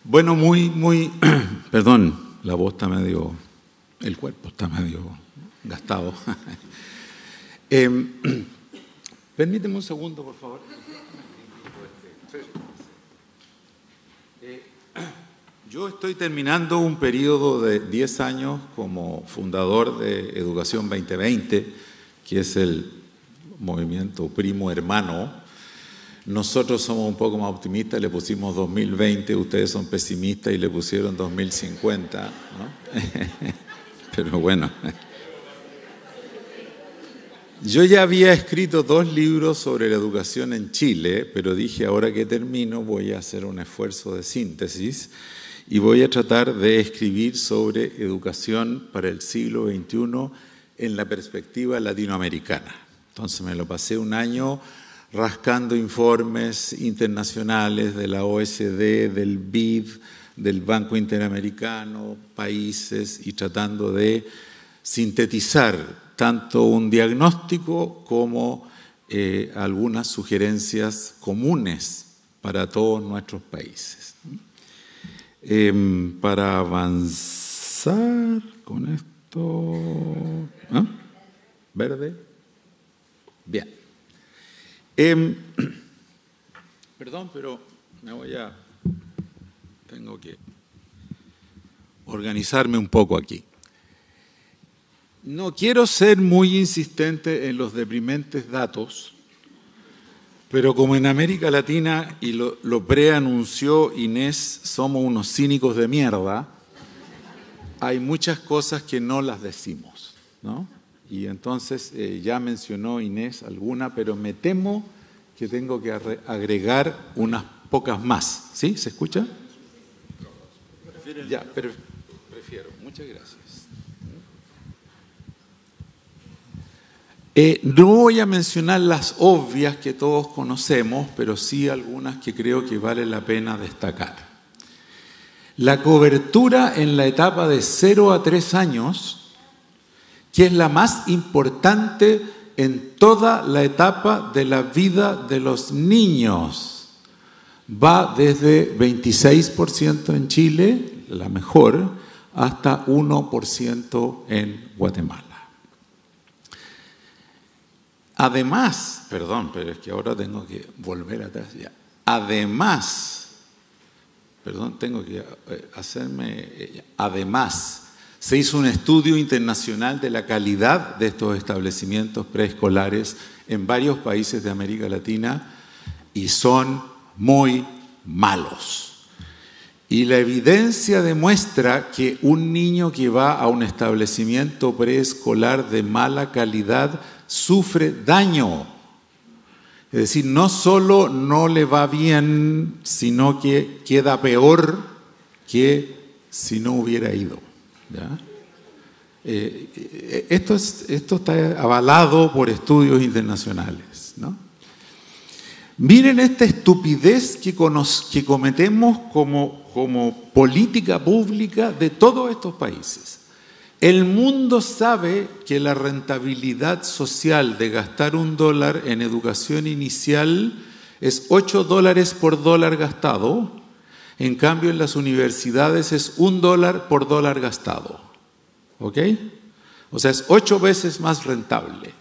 Bueno, perdón, la voz está medio, el cuerpo está medio gastado. Permíteme un segundo, por favor. Yo estoy terminando un periodo de 10 años como fundador de Educación 2020, que es el movimiento primo hermano. Nosotros somos un poco más optimistas, le pusimos 2020, ustedes son pesimistas y le pusieron 2050, ¿no? Pero bueno. Yo ya había escrito 2 libros sobre la educación en Chile, pero dije, ahora que termino voy a hacer un esfuerzo de síntesis y voy a tratar de escribir sobre educación para el siglo XXI en la perspectiva latinoamericana. Entonces me lo pasé un año rascando informes internacionales de la OECD, del BID, del Banco Interamericano, países, y tratando de sintetizar tanto un diagnóstico como algunas sugerencias comunes para todos nuestros países. Para avanzar con esto... ¿Ah? ¿Verde? Bien. Perdón, pero tengo que organizarme un poco aquí. No quiero ser muy insistente en los deprimentes datos, pero como en América Latina, y lo preanunció Inés, somos unos cínicos de mierda, hay muchas cosas que no las decimos, ¿no? Y entonces ya mencionó Inés alguna, pero me temo que tengo que agregar unas pocas más. ¿Sí? ¿Se escucha? Ya, prefiero. Muchas gracias. No voy a mencionar las obvias que todos conocemos, pero sí algunas que creo que vale la pena destacar. La cobertura en la etapa de 0 a 3 años, que es la más importante en toda la etapa de la vida de los niños. Va desde 26% en Chile, la mejor, hasta 1% en Guatemala. Además, perdón, pero es que ahora tengo que volver atrás ya. Además, se hizo un estudio internacional de la calidad de estos establecimientos preescolares en varios países de América Latina y son muy malos. Y la evidencia demuestra que un niño que va a un establecimiento preescolar de mala calidad sufre daño. Es decir, no solo no le va bien, sino que queda peor que si no hubiera ido. ¿Ya? Esto está avalado por estudios internacionales, ¿no? Miren esta estupidez que cometemos como política pública de todos estos países. El mundo sabe que la rentabilidad social de gastar $1 en educación inicial es $8 por dólar gastado. En cambio, en las universidades es $1 por dólar gastado. ¿Ok? O sea, es 8 veces más rentable.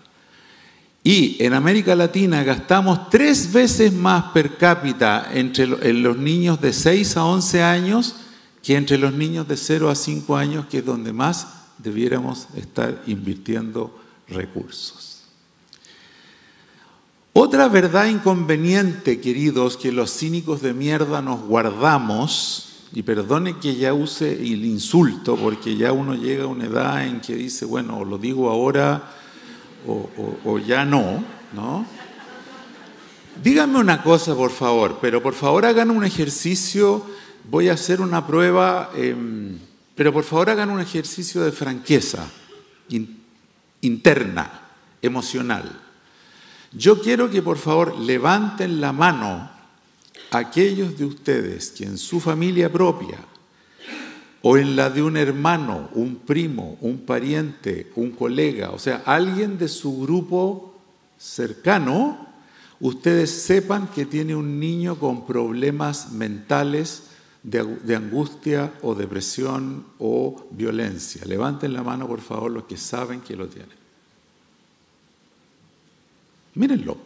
Y en América Latina gastamos 3 veces más per cápita en los niños de 6 a 11 años que entre los niños de 0 a 5 años, que es donde más debiéramos estar invirtiendo recursos. Otra verdad inconveniente, queridos, que los cínicos de mierda nos guardamos, y perdone que ya use el insulto, porque ya uno llega a una edad en que dice, bueno, o lo digo ahora o ya no, ¿no? Díganme una cosa, por favor, pero por favor hagan un ejercicio, voy a hacer una prueba, pero por favor hagan un ejercicio de franqueza interna, emocional. Yo quiero que por favor levanten la mano aquellos de ustedes que en su familia propia o en la de un hermano, un primo, un pariente, un colega, o sea, alguien de su grupo cercano, ustedes sepan que tiene un niño con problemas mentales de angustia o depresión o violencia? Levanten la mano, por favor, los que saben que lo tienen. Mírenlo.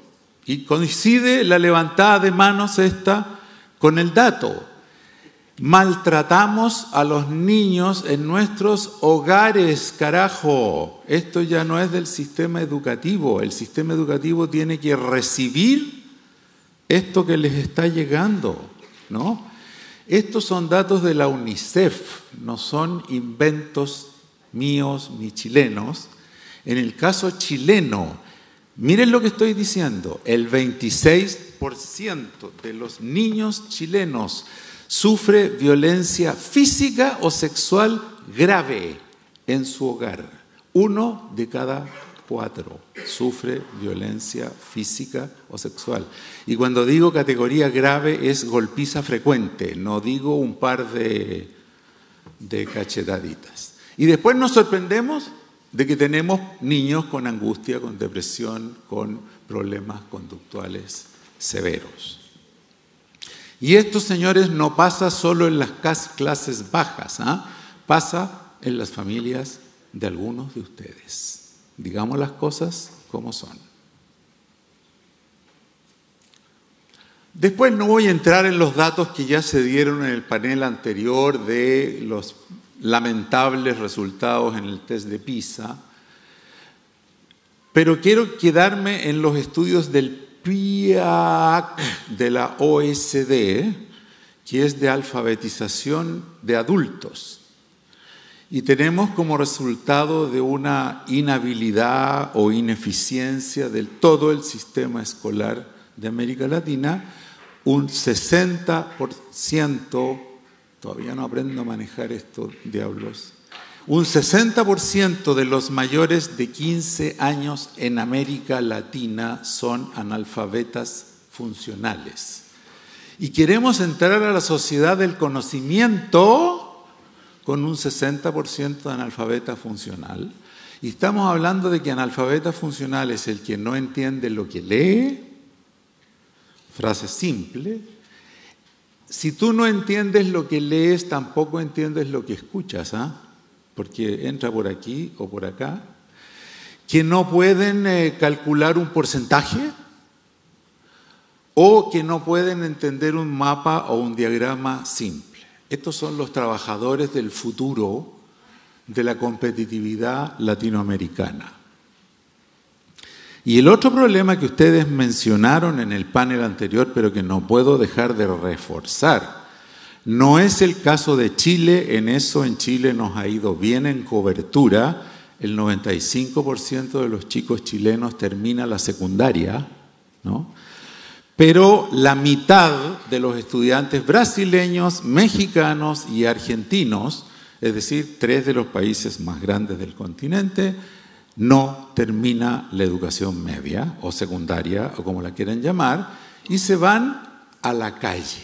Y coincide la levantada de manos esta con el dato. Maltratamos a los niños en nuestros hogares, carajo. Esto ya no es del sistema educativo. El sistema educativo tiene que recibir esto que les está llegando, ¿no? Estos son datos de la UNICEF, no son inventos míos ni chilenos. En el caso chileno, miren lo que estoy diciendo, el 26% de los niños chilenos sufre violencia física o sexual grave en su hogar. 1 de cada 4 sufre violencia física o sexual. Y cuando digo categoría grave es golpiza frecuente, no digo un par de cachetaditas. Y después nos sorprendemos de que tenemos niños con angustia, con depresión, con problemas conductuales severos. Y esto, señores, no pasa solo en las clases bajas, pasa en las familias de algunos de ustedes. Digamos las cosas como son. Después no voy a entrar en los datos que ya se dieron en el panel anterior de los lamentables resultados en el test de PISA, pero quiero quedarme en los estudios del PIAAC de la OECD, que es de alfabetización de adultos. Y tenemos como resultado de una inhabilidad o ineficiencia del todo el sistema escolar de América Latina, un 60%, todavía no aprendo a manejar esto, diablos, un 60% de los mayores de 15 años en América Latina son analfabetas funcionales. Y queremos entrar a la sociedad del conocimiento con un 60% de analfabeta funcional. Y estamos hablando de que analfabeta funcional es el que no entiende lo que lee. Frase simple. Si tú no entiendes lo que lees, tampoco entiendes lo que escuchas, porque entra por aquí o por acá. Que no pueden calcular un porcentaje o que no pueden entender un mapa o un diagrama simple. Estos son los trabajadores del futuro de la competitividad latinoamericana. Y el otro problema que ustedes mencionaron en el panel anterior, pero que no puedo dejar de reforzar, no es el caso de Chile. En eso en Chile nos ha ido bien en cobertura. El 95% de los chicos chilenos termina la secundaria, ¿no? Pero la mitad de los estudiantes brasileños, mexicanos y argentinos, es decir, 3 de los países más grandes del continente, no termina la educación media o secundaria, o como la quieran llamar, y se van a la calle,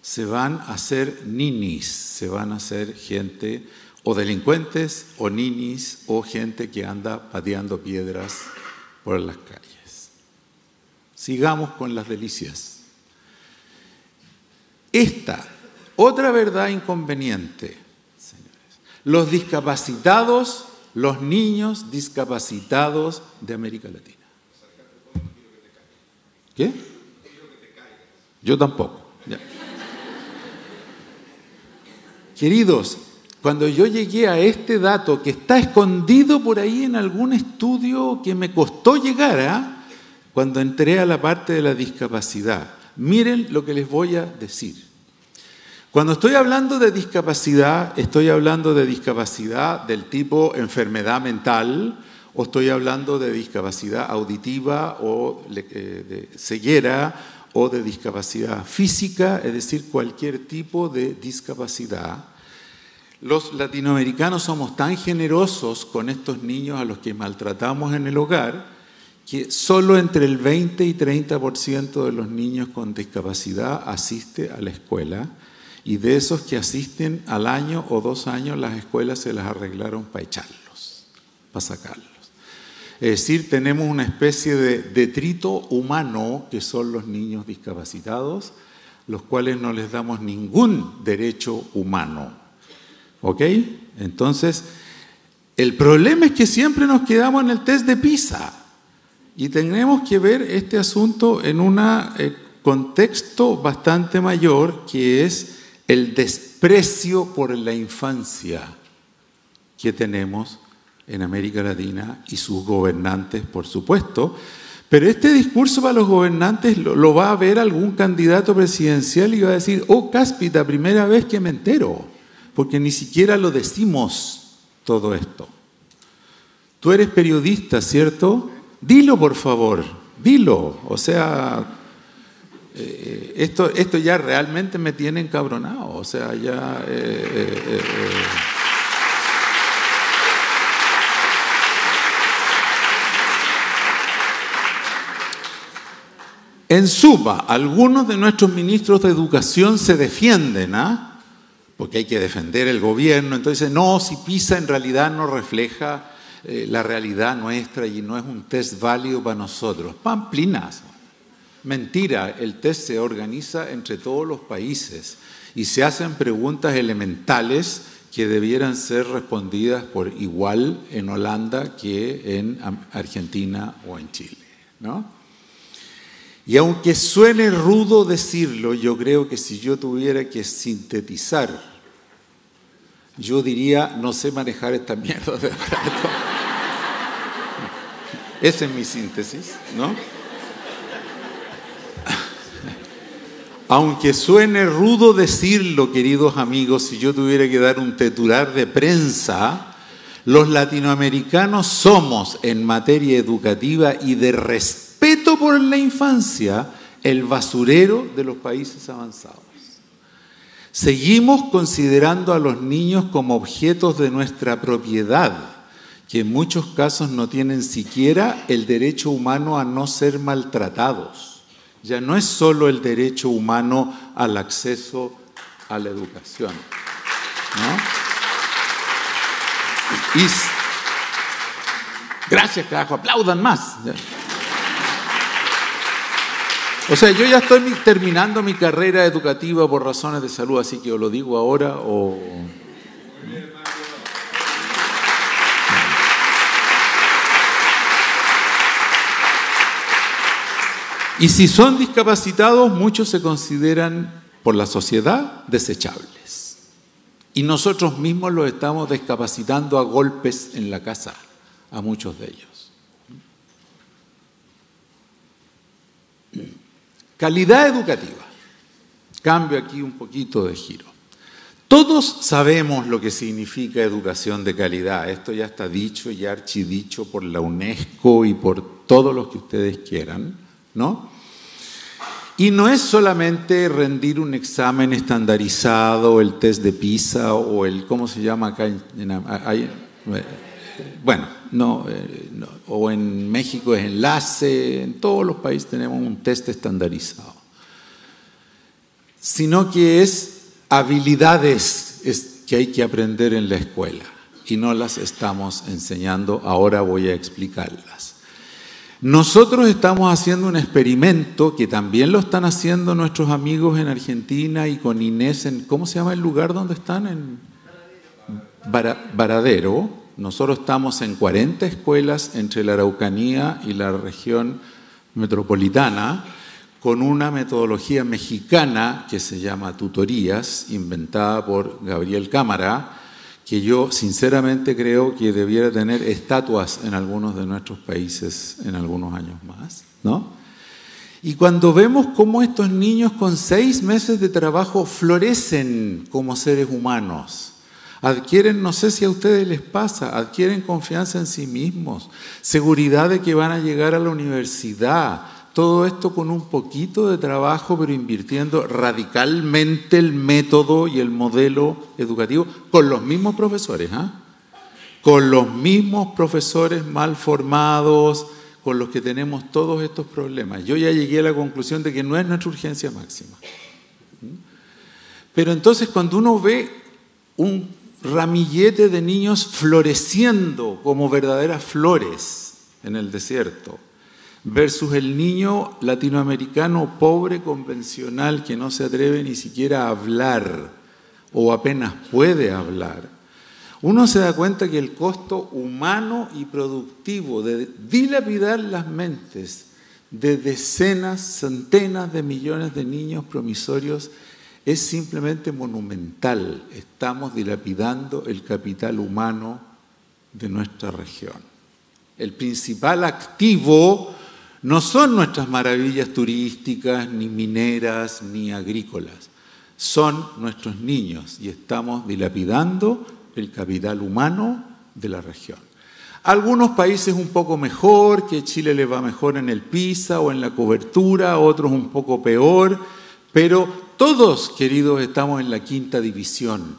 se van a ser ninis, se van a ser gente o delincuentes o ninis o gente que anda pateando piedras por las calles. Sigamos con las delicias. Esta, otra verdad inconveniente, señores. Los discapacitados, los niños discapacitados de América Latina. ¿Qué? Yo tampoco. Ya. Queridos, cuando yo llegué a este dato que está escondido por ahí en algún estudio que me costó llegar, cuando entré a la parte de la discapacidad, miren lo que les voy a decir. Cuando estoy hablando de discapacidad, estoy hablando de discapacidad del tipo enfermedad mental, o estoy hablando de discapacidad auditiva o de ceguera, o de discapacidad física, es decir, cualquier tipo de discapacidad. Los latinoamericanos somos tan generosos con estos niños a los que maltratamos en el hogar, que solo entre el 20 y 30% de los niños con discapacidad asiste a la escuela, y de esos que asisten al año o 2 años, las escuelas se las arreglaron para echarlos, para sacarlos. Es decir, tenemos una especie de detrito humano que son los niños discapacitados, los cuales no les damos ningún derecho humano. ¿Ok? Entonces, el problema es que siempre nos quedamos en el test de PISA y tenemos que ver este asunto en un contexto bastante mayor, que es el desprecio por la infancia que tenemos en América Latina y sus gobernantes, por supuesto. Pero este discurso para los gobernantes lo va a ver algún candidato presidencial y va a decir: oh, cáspita, primera vez que me entero, porque ni siquiera lo decimos todo esto. Tú eres periodista, ¿cierto? Dilo, por favor, dilo. O sea, esto ya realmente me tiene encabronado. O sea, ya... En suma, algunos de nuestros ministros de educación se defienden, porque hay que defender el gobierno. Entonces, no, si PISA en realidad no refleja la realidad nuestra y no es un test válido para nosotros. Pamplinas. Mentira, el test se organiza entre todos los países y se hacen preguntas elementales que debieran ser respondidas por igual en Holanda que en Argentina o en Chile, ¿no? Y aunque suene rudo decirlo, yo creo que si yo tuviera que sintetizar, yo diría: no sé manejar esta mierda de aparato. Esa es mi síntesis, ¿no? Aunque suene rudo decirlo, queridos amigos, si yo tuviera que dar un titular de prensa, los latinoamericanos somos, en materia educativa y de respeto por la infancia, el basurero de los países avanzados. Seguimos considerando a los niños como objetos de nuestra propiedad, que en muchos casos no tienen siquiera el derecho humano a no ser maltratados. Ya no es solo el derecho humano al acceso a la educación, ¿no? Gracias, carajo, aplaudan más. O sea, yo ya estoy terminando mi carrera educativa por razones de salud, así que o lo digo ahora o... Y si son discapacitados, muchos se consideran por la sociedad desechables. Y nosotros mismos los estamos discapacitando a golpes en la casa, a muchos de ellos. Calidad educativa. Cambio aquí un poquito de giro. Todos sabemos lo que significa educación de calidad. Esto ya está dicho y archidicho por la UNESCO y por todos los que ustedes quieran, ¿no? Y no es solamente rendir un examen estandarizado, el test de PISA o el, ¿cómo se llama acá? O en México es enlace, en todos los países tenemos un test estandarizado. Sino que es habilidades que hay que aprender en la escuela y no las estamos enseñando, ahora voy a explicarlas. Nosotros estamos haciendo un experimento que también lo están haciendo nuestros amigos en Argentina y con Inés en, ¿cómo se llama el lugar donde están? En Varadero. Nosotros estamos en 40 escuelas entre la Araucanía y la región metropolitana con una metodología mexicana que se llama tutorías, inventada por Gabriel Cámara, que yo sinceramente creo que debiera tener estatuas en algunos de nuestros países en algunos años más, ¿no? Y cuando vemos cómo estos niños con 6 meses de trabajo florecen como seres humanos, adquieren, no sé si a ustedes les pasa, adquieren confianza en sí mismos, seguridad de que van a llegar a la universidad, todo esto con un poquito de trabajo, pero invirtiendo radicalmente el método y el modelo educativo con los mismos profesores, con los mismos profesores mal formados, con los que tenemos todos estos problemas. Yo ya llegué a la conclusión de que no es nuestra urgencia máxima. Pero entonces cuando uno ve un ramillete de niños floreciendo como verdaderas flores en el desierto, versus el niño latinoamericano pobre, convencional, que no se atreve ni siquiera a hablar o apenas puede hablar, uno se da cuenta que el costo humano y productivo de dilapidar las mentes de decenas, centenas de millones de niños promisorios es simplemente monumental. Estamos dilapidando el capital humano de nuestra región. El principal activo no son nuestras maravillas turísticas, ni mineras, ni agrícolas. Son nuestros niños y estamos dilapidando el capital humano de la región. Algunos países un poco mejor, que Chile le va mejor en el PISA o en la cobertura, otros un poco peor, pero todos, queridos, estamos en la quinta división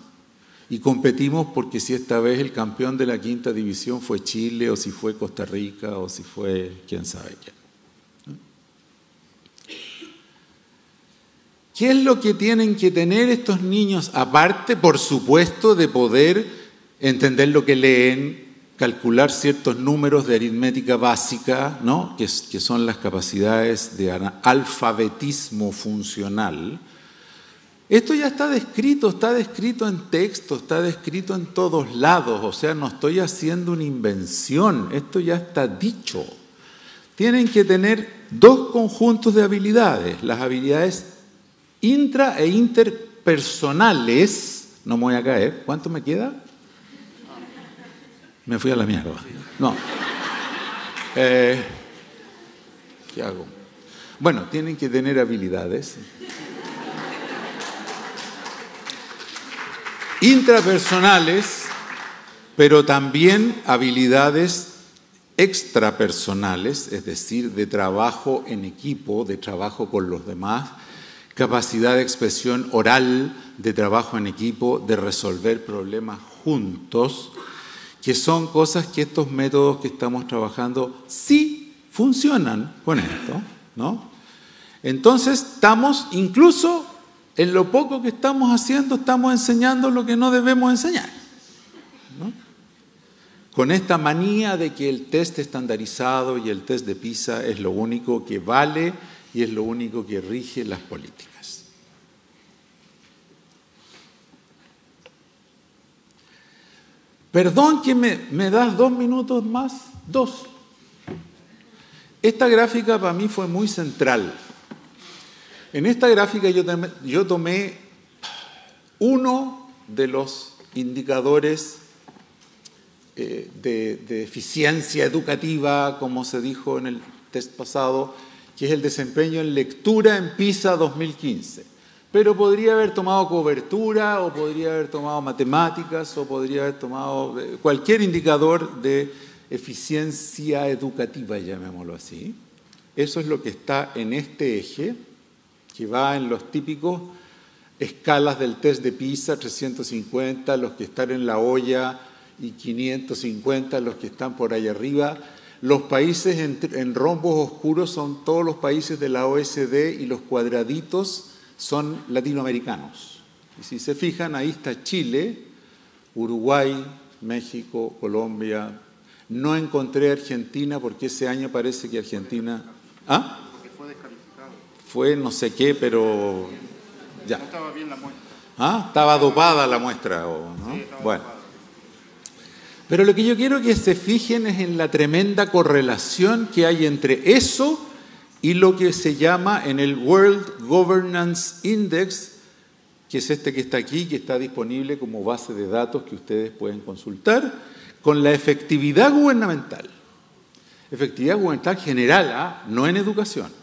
y competimos porque si esta vez el campeón de la quinta división fue Chile o si fue Costa Rica o si fue quién sabe quién. ¿Qué es lo que tienen que tener estos niños? Aparte, por supuesto, de poder entender lo que leen, calcular ciertos números de aritmética básica, ¿no? que son las capacidades de alfabetismo funcional. Esto ya está descrito en texto, está descrito en todos lados, o sea, no estoy haciendo una invención, esto ya está dicho. Tienen que tener dos conjuntos de habilidades, las habilidades intra e interpersonales. No me voy a caer. ¿Cuánto me queda? Me fui a la mierda. No. ¿Qué hago? Bueno, tienen que tener habilidades intrapersonales, pero también habilidades extrapersonales, es decir, de trabajo en equipo, de trabajo con los demás, capacidad de expresión oral, de trabajo en equipo, de resolver problemas juntos, que son cosas que estos métodos que estamos trabajando sí funcionan con esto, ¿no? Entonces estamos, incluso en lo poco que estamos haciendo, estamos enseñando lo que no debemos enseñar, ¿no? Con esta manía de que el test estandarizado y el test de PISA es lo único que vale y es lo único que rige las políticas. Perdón que me das 2 minutos más, 2. Esta gráfica para mí fue muy central. En esta gráfica yo tomé uno de los indicadores de eficiencia educativa, como se dijo en el test pasado, que es el desempeño en lectura en PISA 2015. Pero podría haber tomado cobertura, o podría haber tomado matemáticas, o podría haber tomado cualquier indicador de eficiencia educativa, llamémoslo así. Eso es lo que está en este eje, que va en los típicos escalas del test de PISA, 350, los que están en la olla, y 550, los que están por ahí arriba. Los países en rombos oscuros son todos los países de la OECD y los cuadraditos son latinoamericanos. Y si se fijan, ahí está Chile, Uruguay, México, Colombia. No encontré Argentina porque ese año parece que Argentina... ¿Ah? Porque fue descalificado. Fue no sé qué, pero... ya. No estaba bien la muestra. ¿Ah? Estaba dopada la muestra, ¿no? Sí, estaba bueno. dopada. Pero lo que yo quiero que se fijen es en la tremenda correlación que hay entre eso y lo que se llama en el World Governance Index, que es este que está aquí, que está disponible como base de datos que ustedes pueden consultar, con la efectividad gubernamental. Efectividad gubernamental general, no en educación.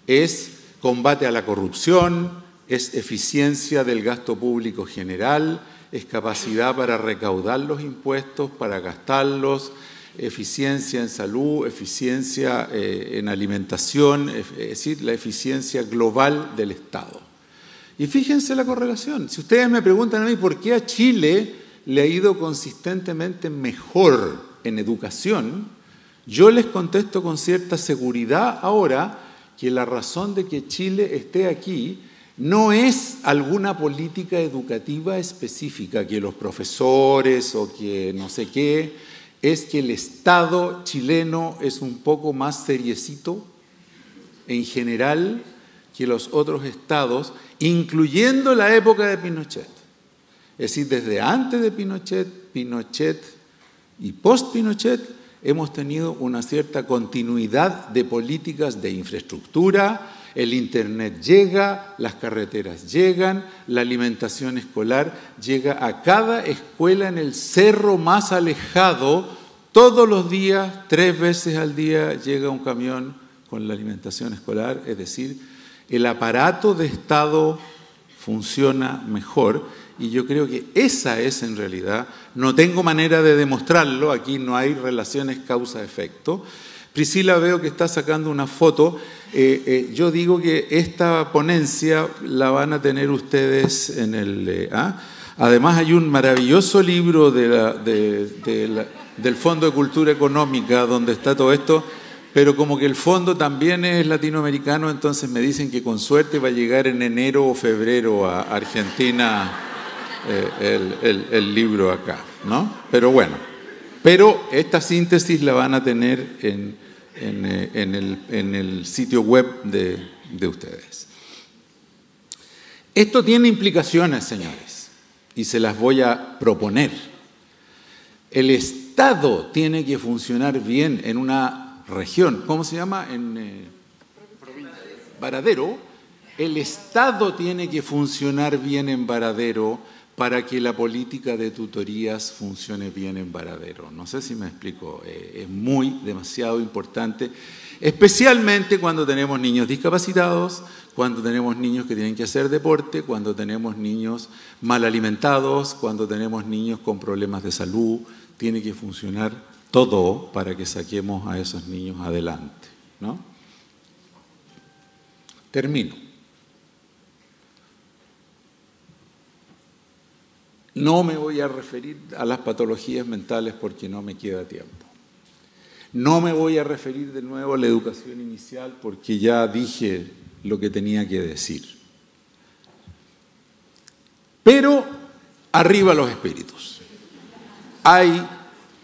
Es combate a la corrupción, es eficiencia del gasto público general, es capacidad para recaudar los impuestos, para gastarlos, eficiencia en salud, eficiencia en alimentación, es decir, la eficiencia global del Estado. Y fíjense la correlación. Si ustedes me preguntan a mí por qué a Chile le ha ido consistentemente mejor en educación, yo les contesto con cierta seguridad ahora que la razón de que Chile esté aquí no es alguna política educativa específica, que los profesores o que no sé qué, es que el Estado chileno es un poco más seriecito en general que los otros estados, incluyendo la época de Pinochet. Es decir, desde antes de Pinochet, Pinochet y post-Pinochet, hemos tenido una cierta continuidad de políticas de infraestructura, el Internet llega, las carreteras llegan, la alimentación escolar llega a cada escuela en el cerro más alejado, todos los días, 3 veces al día llega un camión con la alimentación escolar, es decir, el aparato de Estado funciona mejor y yo creo que esa es en realidad, no tengo manera de demostrarlo, aquí no hay relaciones causa-efecto. Priscila veo que está sacando una foto, yo digo que esta ponencia la van a tener ustedes en el... Además hay un maravilloso libro del Fondo de Cultura Económica donde está todo esto, pero como que el fondo también es latinoamericano, entonces me dicen que con suerte va a llegar en enero o febrero a Argentina el libro acá, ¿no? Pero bueno, pero esta síntesis la van a tener en el sitio web de ustedes. Esto tiene implicaciones, señores, y se las voy a proponer. El Estado tiene que funcionar bien en una región, ¿cómo se llama? En Varadero. El Estado tiene que funcionar bien en Varadero para que la política de tutorías funcione bien en Varadero. No sé si me explico, es demasiado importante, especialmente cuando tenemos niños discapacitados, cuando tenemos niños que tienen que hacer deporte, cuando tenemos niños mal alimentados, cuando tenemos niños con problemas de salud, tiene que funcionar todo para que saquemos a esos niños adelante, ¿no? Termino. No me voy a referir a las patologías mentales porque no me queda tiempo. No me voy a referir de nuevo a la educación inicial porque ya dije lo que tenía que decir. Pero arriba los espíritus. Hay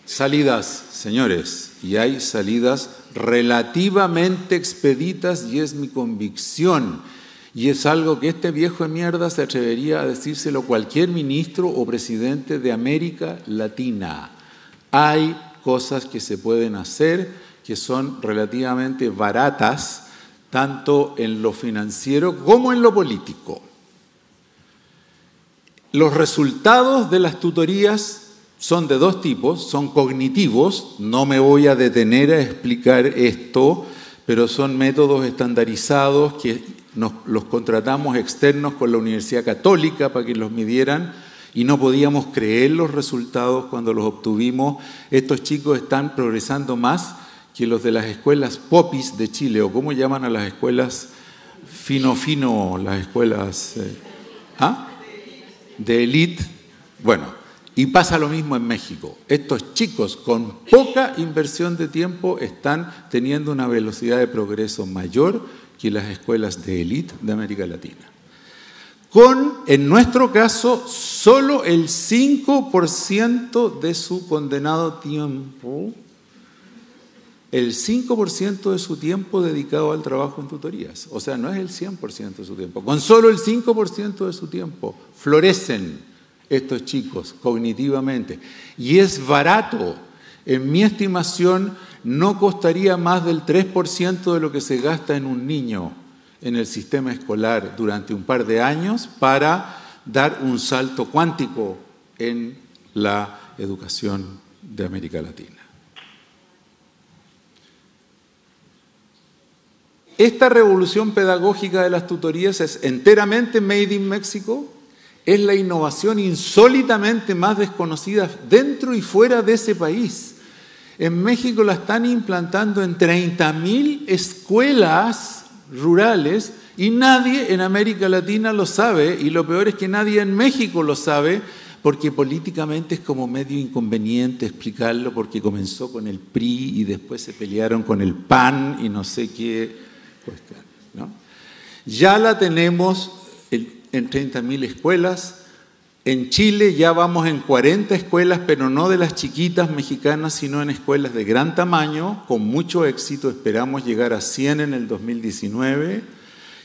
salidas, señores, y hay salidas relativamente expeditas y es mi convicción. Y es algo que este viejo de mierda se atrevería a decírselo cualquier ministro o presidente de América Latina. Hay cosas que se pueden hacer que son relativamente baratas, tanto en lo financiero como en lo político. Los resultados de las tutorías son de 2 tipos, son cognitivos, no me voy a detener a explicar esto, pero son métodos estandarizados que los contratamos externos con la Universidad Católica para que los midieran y no podíamos creer los resultados cuando los obtuvimos. Estos chicos están progresando más que los de las escuelas popis de Chile, o ¿cómo llaman a las escuelas fino, las escuelas de élite? Bueno, y pasa lo mismo en México. Estos chicos con poca inversión de tiempo están teniendo una velocidad de progreso mayor que las escuelas de élite de América Latina. En nuestro caso, solo el 5% de su condenado tiempo, el 5% de su tiempo dedicado al trabajo en tutorías. O sea, no es el 100% de su tiempo. Con solo el 5% de su tiempo florecen estos chicos cognitivamente. Y es barato. En mi estimación, no costaría más del 3% de lo que se gasta en un niño en el sistema escolar durante un par de años para dar un salto cuántico en la educación de América Latina. Esta revolución pedagógica de las tutorías es enteramente made in México, es la innovación insólitamente más desconocida dentro y fuera de ese país. En México la están implantando en 30.000 escuelas rurales y nadie en América Latina lo sabe, y lo peor es que nadie en México lo sabe porque políticamente es como medio inconveniente explicarlo porque comenzó con el PRI y después se pelearon con el PAN y no sé qué cuestión, ¿no? Ya la tenemos en 30.000 escuelas. En Chile ya vamos en 40 escuelas, pero no de las chiquitas mexicanas, sino en escuelas de gran tamaño, con mucho éxito. Esperamos llegar a 100 en el 2019.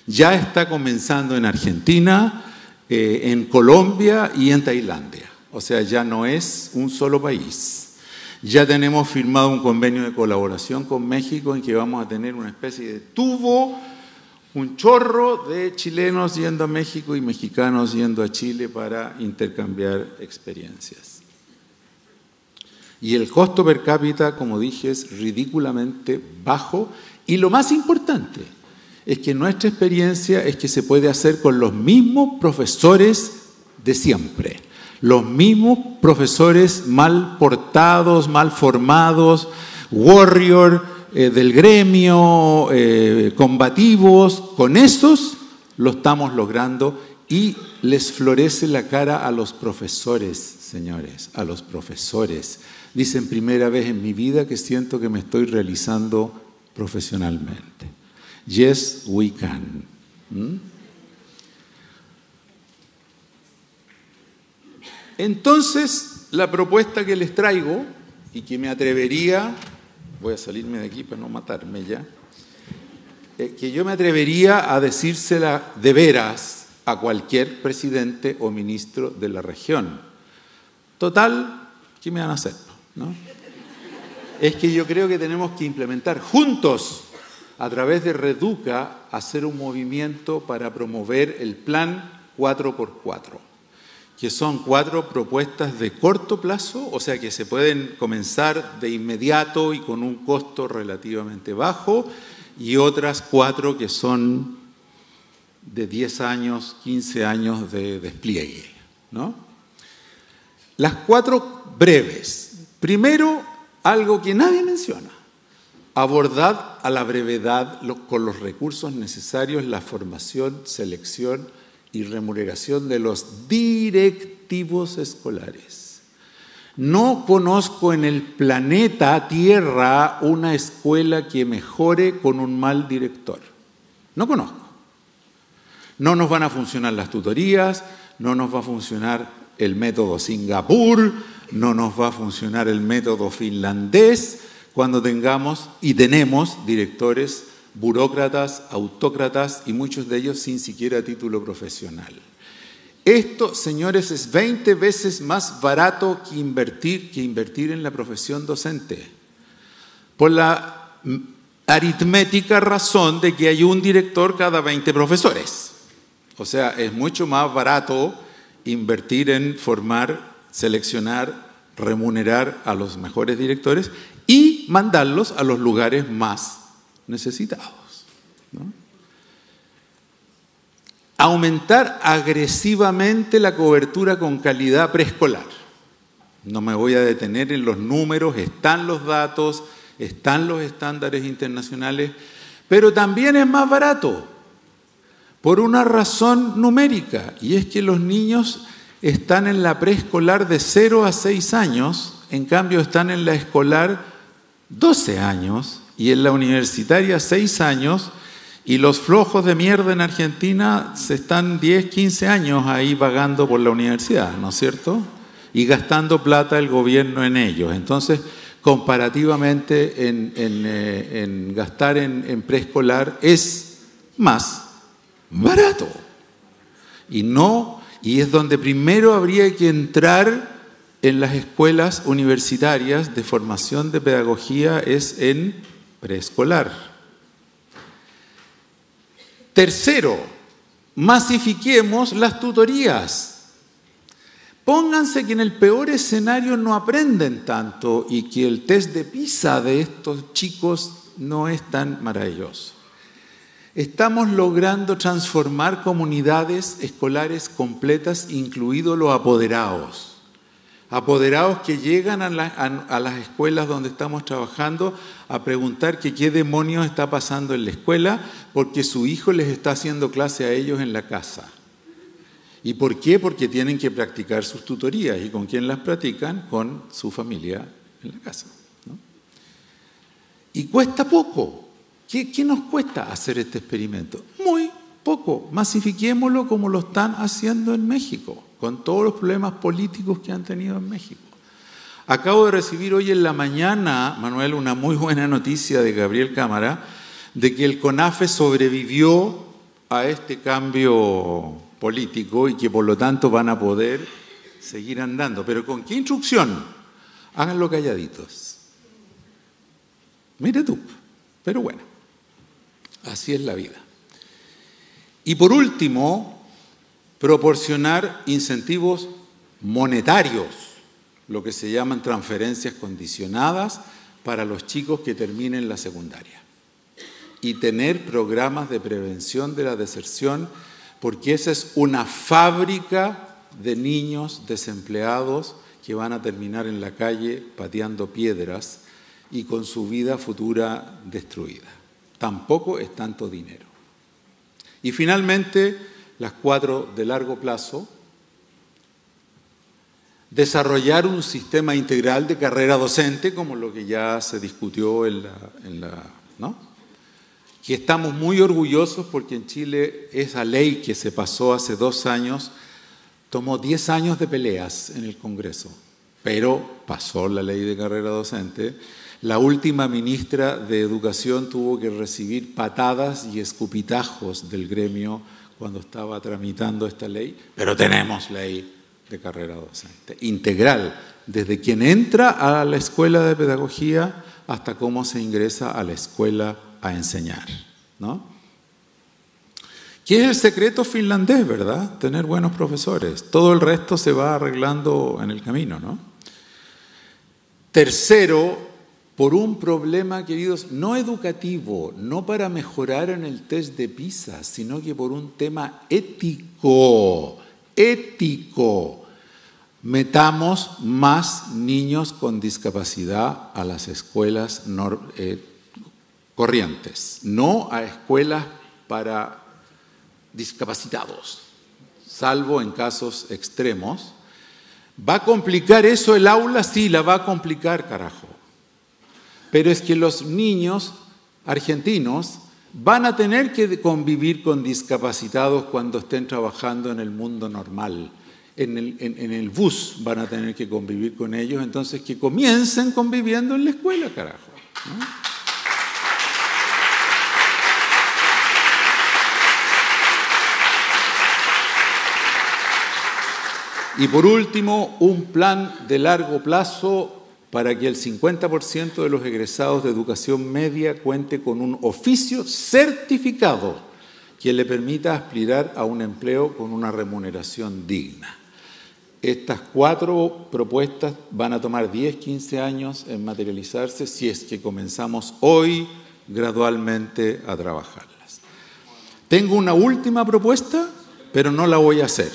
Ya está comenzando en Argentina, en Colombia y en Tailandia. O sea, ya no es un solo país. Ya tenemos firmado un convenio de colaboración con México en que vamos a tener una especie de tubo, un chorro de chilenos yendo a México y mexicanos yendo a Chile para intercambiar experiencias. Y el costo per cápita, como dije, es ridículamente bajo. Y lo más importante es que nuestra experiencia es que se puede hacer con los mismos profesores de siempre. Los mismos profesores mal portados, mal formados, warrior, del gremio, combativos, con esos lo estamos logrando y les florece la cara a los profesores, señores, a los profesores. Dicen, primera vez en mi vida que siento que me estoy realizando profesionalmente. Yes, we can. Entonces, la propuesta que les traigo y que me atrevería... Voy a salirme de aquí para no matarme ya. Que yo me atrevería a decírsela de veras a cualquier presidente o ministro de la región. Total, ¿qué me van a hacer? ¿No? Es que yo creo que tenemos que implementar juntos, a través de Reduca, hacer un movimiento para promover el plan 4x4. Que son 4 propuestas de corto plazo, o sea que se pueden comenzar de inmediato y con un costo relativamente bajo, y otras 4 que son de 10 años, 15 años de despliegue, ¿no? Las 4 breves. Primero, algo que nadie menciona: abordar a la brevedad con los recursos necesarios la formación, selección y remuneración de los directivos escolares. No conozco en el planeta Tierra una escuela que mejore con un mal director. No conozco. No nos van a funcionar las tutorías, no nos va a funcionar el método Singapur, no nos va a funcionar el método finlandés cuando tengamos y tenemos directores burócratas, autócratas y muchos de ellos sin siquiera título profesional. Esto, señores, es 20 veces más barato que invertir en la profesión docente. Por la aritmética razón de que hay un director cada 20 profesores. O sea, es mucho más barato invertir en formar, seleccionar, remunerar a los mejores directores y mandarlos a los lugares más necesitados, ¿no? Aumentar agresivamente la cobertura con calidad preescolar. No me voy a detener en los números, están los datos, están los estándares internacionales, pero también es más barato por una razón numérica, y es que los niños están en la preescolar de 0 a 6 años, en cambio están en la escolar 12 años, y en la universitaria 6 años, y los flojos de mierda en Argentina se están 10, 15 años ahí vagando por la universidad, ¿no es cierto? Y gastando plata el gobierno en ellos. Entonces, comparativamente en gastar en preescolar es más barato. Y es donde primero habría que entrar en las escuelas universitarias de formación de pedagogía, es en preescolar. Tercero, masifiquemos las tutorías. Pónganse que en el peor escenario no aprenden tanto y que el test de PISA de estos chicos no es tan maravilloso. Estamos logrando transformar comunidades escolares completas, incluidos los apoderados. Apoderados que llegan a las escuelas donde estamos trabajando a preguntar que qué demonios está pasando en la escuela porque su hijo les está haciendo clase a ellos en la casa. ¿Y por qué? Porque tienen que practicar sus tutorías. ¿Y con quién las practican? Con su familia en la casa, ¿no? Y cuesta poco. ¿Qué nos cuesta hacer este experimento? Muy poco. Masifiquémoslo como lo están haciendo en México, con todos los problemas políticos que han tenido en México. Acabo de recibir hoy en la mañana, Manuel, una muy buena noticia de Gabriel Cámara, de que el CONAFE sobrevivió a este cambio político y que por lo tanto van a poder seguir andando. ¿Pero con qué instrucción? Háganlo calladitos. Mire tú, pero bueno, así es la vida. Y por último, proporcionar incentivos monetarios, lo que se llaman transferencias condicionadas para los chicos que terminen la secundaria. Y tener programas de prevención de la deserción, porque esa es una fábrica de niños desempleados que van a terminar en la calle pateando piedras y con su vida futura destruida. Tampoco es tanto dinero. Y finalmente, las 4 de largo plazo: desarrollar un sistema integral de carrera docente, como lo que ya se discutió ¿no? Que estamos muy orgullosos porque en Chile esa ley que se pasó hace 2 años tomó 10 años de peleas en el Congreso, pero pasó la ley de carrera docente. La última ministra de Educación tuvo que recibir patadas y escupitajos del gremio cuando estaba tramitando esta ley, pero tenemos ley de carrera docente integral, desde quien entra a la escuela de pedagogía hasta cómo se ingresa a la escuela a enseñar, ¿no? ¿Qué es el secreto finlandés, verdad? Tener buenos profesores. Todo el resto se va arreglando en el camino, ¿no? Tercero, por un problema, queridos, no educativo, no para mejorar en el test de PISA, sino que por un tema ético. Metamos más niños con discapacidad a las escuelas corrientes, no a escuelas para discapacitados, salvo en casos extremos. ¿Va a complicar eso el aula? Sí, la va a complicar, carajo. Pero es que los niños argentinos van a tener que convivir con discapacitados cuando estén trabajando en el mundo normal. En el bus van a tener que convivir con ellos, entonces que comiencen conviviendo en la escuela, carajo, ¿no? Y por último, un plan de largo plazo para que el 50% de los egresados de educación media cuente con un oficio certificado que le permita aspirar a un empleo con una remuneración digna. Estas 4 propuestas van a tomar 10, 15 años en materializarse si es que comenzamos hoy gradualmente a trabajarlas. Tengo una última propuesta, pero no la voy a hacer.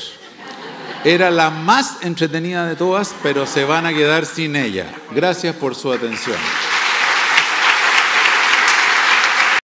Era la más entretenida de todas, pero se van a quedar sin ella. Gracias por su atención.